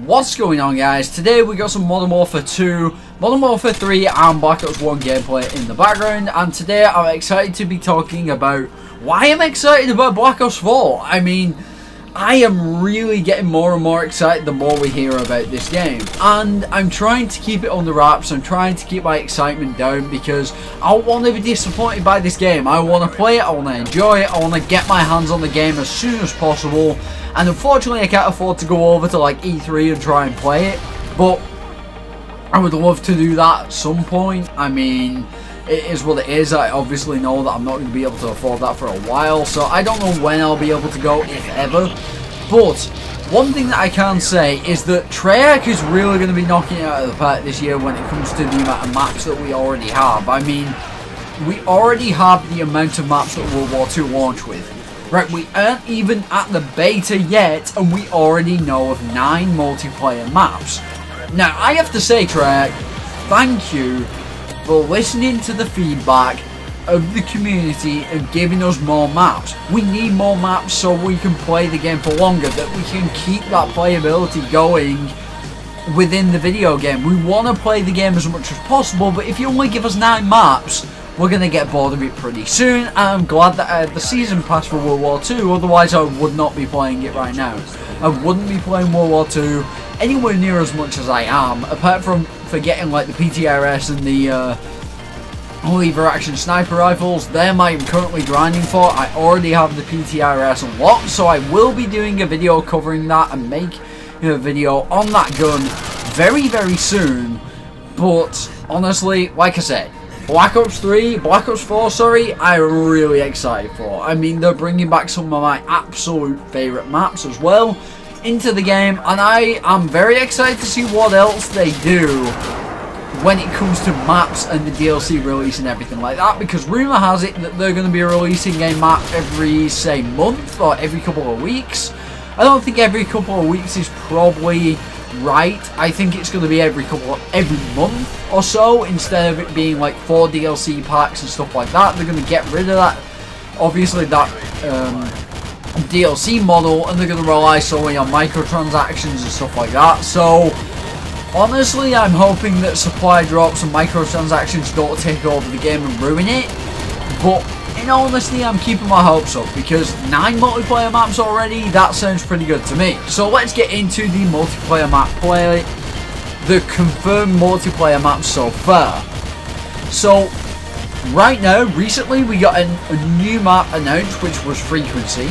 What's going on, guys? Today we got some Modern Warfare 2, Modern Warfare 3 and Black Ops 1 gameplay in the background, and today I'm excited to be talking about why I'm excited about Black Ops 4. I mean, I am really getting more and more excited the more we hear about this game, and I'm trying to keep it on the wraps. I'm trying to keep my excitement down because I don't want to be disappointed by this game. I want to play it, I want to enjoy it, I want to get my hands on the game as soon as possible. And unfortunately I can't afford to go over to like E3 and try and play it, but I would love to do that at some point. I mean, it is what it is. I obviously know that I'm not going to be able to afford that for a while, so I don't know when I'll be able to go, if ever. But one thing that I can say is that Treyarch is really going to be knocking it out of the park this year when it comes to the amount of maps that we already have. I mean, we already have the amount of maps that World War II launched with. Right, we aren't even at the beta yet, and we already know of 9 multiplayer maps. Now, I have to say, Treyarch, thank you for listening to the feedback of the community and giving us more maps. We need more maps so we can play the game for longer, that we can keep that playability going within the video game. We want to play the game as much as possible, but if you only give us 9 maps, we're going to get bored of it pretty soon. And I'm glad that I had the season pass for World War II, otherwise I would not be playing it right now. I wouldn't be playing World War II anywhere near as much as I am, apart from getting like the PTRS and the lever action sniper rifles. Them I am currently grinding for. I already have the PTRS unlocked, so I will be doing a video covering that and make a video on that gun very, very soon. But honestly, like I said, Black Ops 4, sorry, I'm really excited for. I mean, they're bringing back some of my absolute favourite maps as well into the game, and I am very excited to see what else they do when it comes to maps and the DLC release and everything like that, because rumour has it that they're going to be releasing a map every, say, month or every couple of weeks. I don't think every couple of weeks is probably right. I think it's going to be every month or so, instead of it being like 4 DLC packs and stuff like that. They're going to get rid of that, obviously, that DLC model, and they're going to rely solely on microtransactions and stuff like that. So honestly, I'm hoping that supply drops and microtransactions don't take over the game and ruin it. But in honesty, I'm keeping my hopes up, because 9 multiplayer maps already, that sounds pretty good to me. So let's get into the multiplayer map play, the confirmed multiplayer maps so far. So right now, recently we got a new map announced, which was Frequency,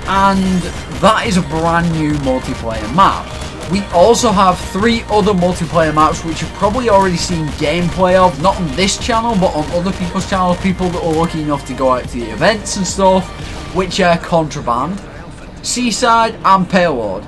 and that is a brand new multiplayer map. We also have 3 other multiplayer maps which you've probably already seen gameplay of, not on this channel but on other people's channels, people that are lucky enough to go out to the events and stuff, which are Contraband, Seaside and Payload.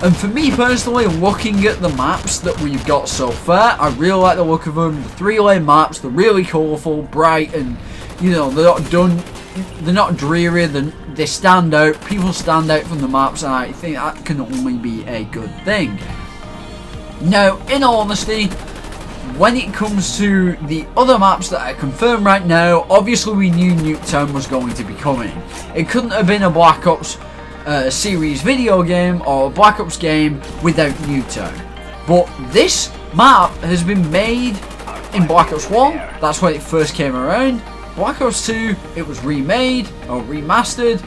And for me personally, looking at the maps that we've got so far, I really like the look of them. The 3-lane maps, they're really colourful, bright, and you know, they're not dreary, they stand out, people stand out from the maps, and I think that can only be a good thing. Now, in all honesty, when it comes to the other maps that are confirmed right now, obviously we knew Nuketown was going to be coming. It couldn't have been a Black Ops series video game or a Black Ops game without Nuketown. But this map has been made in Black Ops 1, that's when it first came around. Black Ops 2, it was remade or remastered.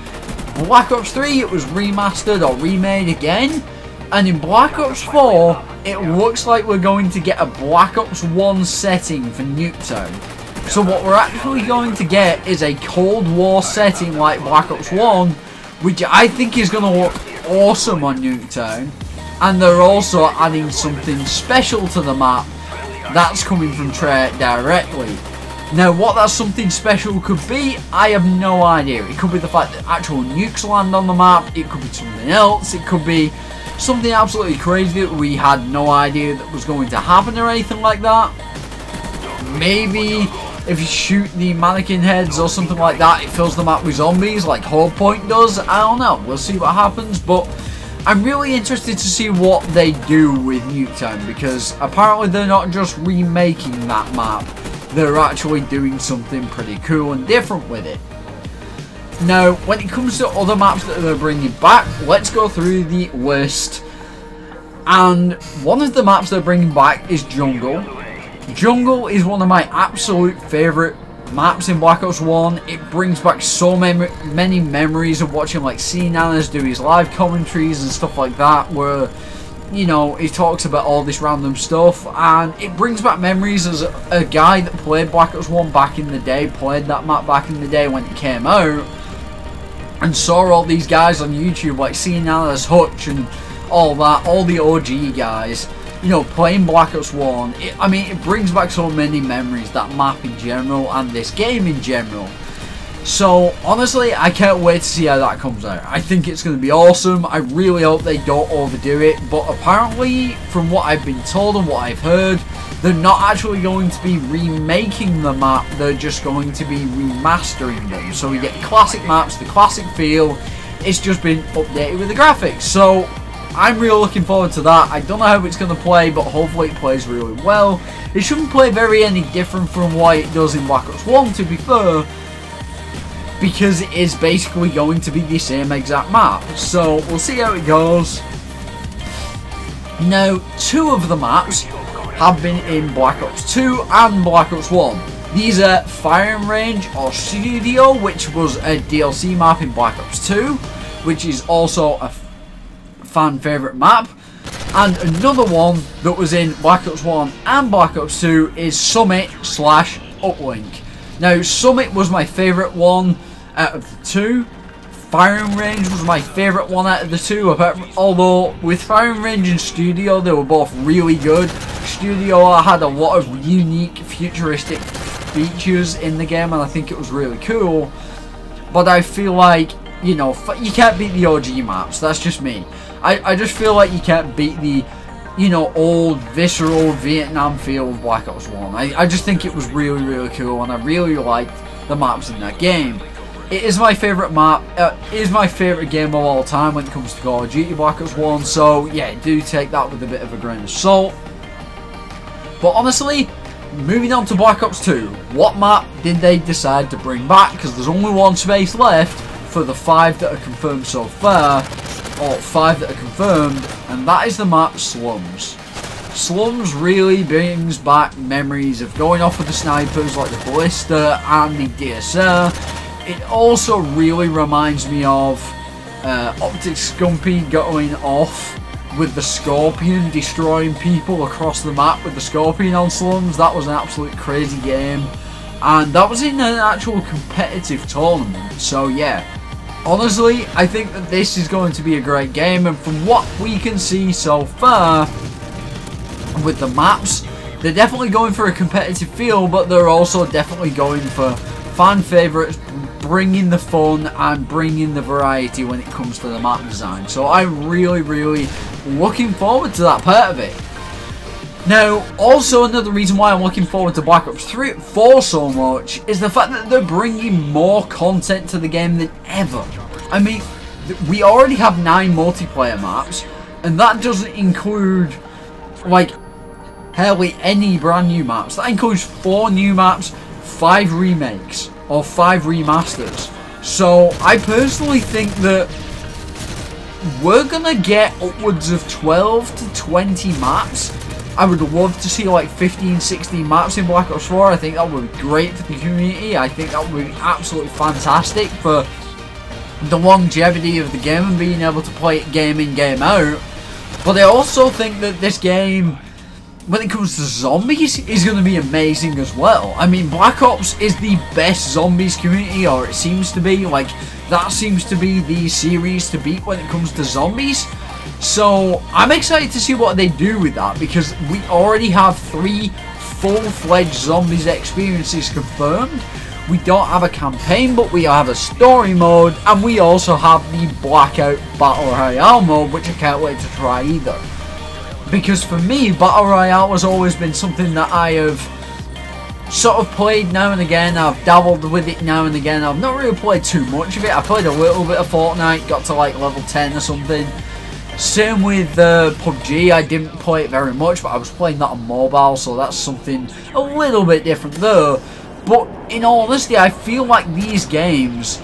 Black Ops 3, it was remastered or remade again. And in Black Ops 4, it looks like we're going to get a Black Ops 1 setting for Nuketown. So what we're actually going to get is a Cold War setting like Black Ops 1, which I think is going to look awesome on Nuketown. And they're also adding something special to the map that's coming from Treyarch directly. Now, what that something special could be, I have no idea. It could be the fact that actual nukes land on the map, it could be something else, it could be something absolutely crazy that we had no idea that was going to happen or anything like that. Maybe if you shoot the mannequin heads or something like that, it fills the map with zombies like Hardpoint does. I don't know, we'll see what happens, but I'm really interested to see what they do with Nuketown, because apparently they're not just remaking that map. They're actually doing something pretty cool and different with it. Now, when it comes to other maps that they're bringing back, let's go through the list. And one of the maps they're bringing back is Jungle. Jungle is one of my absolute favourite maps in Black Ops 1. It brings back so many memories of watching like C-Nanas do his live commentaries and stuff like that, where, you know, he talks about all this random stuff, and it brings back memories as a guy that played Black Ops 1 back in the day, played that map back in the day when it came out, and saw all these guys on YouTube like C-Nanas, Hutch and all that, all the OG guys, you know, playing Black Ops 1. I mean, it brings back so many memories, that map in general and this game in general. So, honestly, I can't wait to see how that comes out. I think it's going to be awesome. I really hope they don't overdo it. But apparently, from what I've been told and what I've heard, they're not actually going to be remaking the map. They're just going to be remastering them. So we get classic maps, the classic feel. It's just been updated with the graphics. So, I'm really looking forward to that. I don't know how it's going to play, but hopefully it plays really well. It shouldn't play any different from what it does in Black Ops 1, to be fair, because it is basically going to be the same exact map. So we'll see how it goes. Now, 2 of the maps have been in Black Ops 2 and Black Ops 1. These are Firing Range or Studio, which was a DLC map in Black Ops 2, which is also a fan favourite map. And another one that was in Black Ops 1 and Black Ops 2 is Summit/Uplink. Now, Summit was my favourite one out of the 2. Firing Range was my favourite one out of the 2, although with Firing Range and Studio they were both really good. Studio had a lot of unique futuristic features in the game and I think it was really cool, but I feel like, you know, you can't beat the OG maps. That's just me. I just feel like you can't beat the, you know, old visceral Vietnam feel of Black Ops 1. I just think it was really, really cool, and I really liked the maps in that game. It is my favourite map. It is my favourite game of all time when it comes to Call of Duty Black Ops 1. So yeah, do take that with a bit of a grain of salt. But honestly, moving on to Black Ops 2, what map did they decide to bring back? Because there's only one space left for the 5 that are confirmed so far, or 5 that are confirmed, and that is the map Slums. Slums really brings back memories of going off with the snipers like the Ballista and the DSR. It also really reminds me of Optic Scumpy going off with the Scorpion, destroying people across the map with the Scorpion on Slums. That was an absolute crazy game, and that was in an actual competitive tournament. So yeah, honestly, I think that this is going to be a great game, and from what we can see so far with the maps, they're definitely going for a competitive feel, but they're also definitely going for fan favourites, bringing the fun and bringing the variety when it comes to the map design. So I'm really, really looking forward to that part of it. Now, also another reason why I'm looking forward to Black Ops 4 so much is the fact that they're bringing more content to the game than ever. I mean, we already have 9 multiplayer maps, and that doesn't include, like, hardly any brand new maps. That includes 4 new maps, 5 remakes, or 5 remasters. So, I personally think that we're gonna get upwards of 12 to 20 maps. I would love to see like 15, 16 maps in Black Ops 4. I think that would be great for the community. I think that would be absolutely fantastic for the longevity of the game and being able to play it game in, game out. But I also think that this game, when it comes to zombies, is going to be amazing as well. I mean, Black Ops is the best zombies community, or it seems to be. Like, that seems to be the series to beat when it comes to zombies. So, I'm excited to see what they do with that, because we already have 3 full-fledged zombies experiences confirmed. We don't have a campaign, but we have a story mode, and we also have the Blackout Battle Royale mode, which I can't wait to try either. Because for me, Battle Royale has always been something that I have sort of played now and again. I've dabbled with it now and again. I've not really played too much of it. I played a little bit of Fortnite, got to like level 10 or something. Same with PUBG, I didn't play it very much, but I was playing that on mobile, so that's something a little bit different there. But in all honesty, I feel like these games,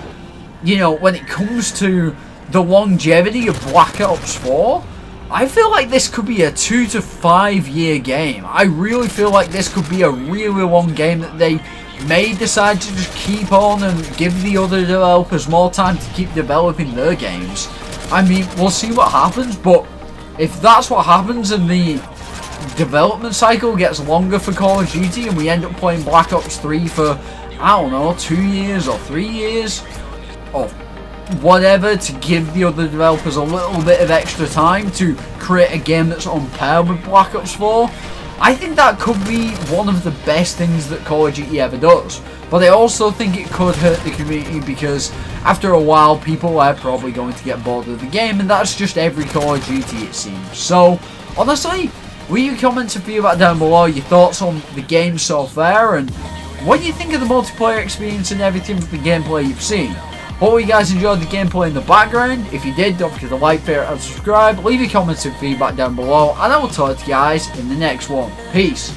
you know, when it comes to the longevity of Black Ops 4, I feel like this could be a 2 to 5 year game. I really feel like this could be a really long game that they may decide to just keep on and give the other developers more time to keep developing their games. I mean, we'll see what happens, but if that's what happens and the development cycle gets longer for Call of Duty and we end up playing Black Ops 3 for, I don't know, 2 years or 3 years or whatever, to give the other developers a little bit of extra time to create a game that's on par with Black Ops 4, I think that could be one of the best things that Call of Duty ever does. But I also think it could hurt the community, because after a while people are probably going to get bored of the game, and that's just every Call of Duty, it seems. So honestly, leave your comments and feedback down below, your thoughts on the game so far, and what do you think of the multiplayer experience and everything with the gameplay you've seen. Hope you guys enjoyed the gameplay in the background. If you did, don't forget to like, favorite and subscribe. Leave your comments and feedback down below, and I will talk to you guys in the next one. Peace.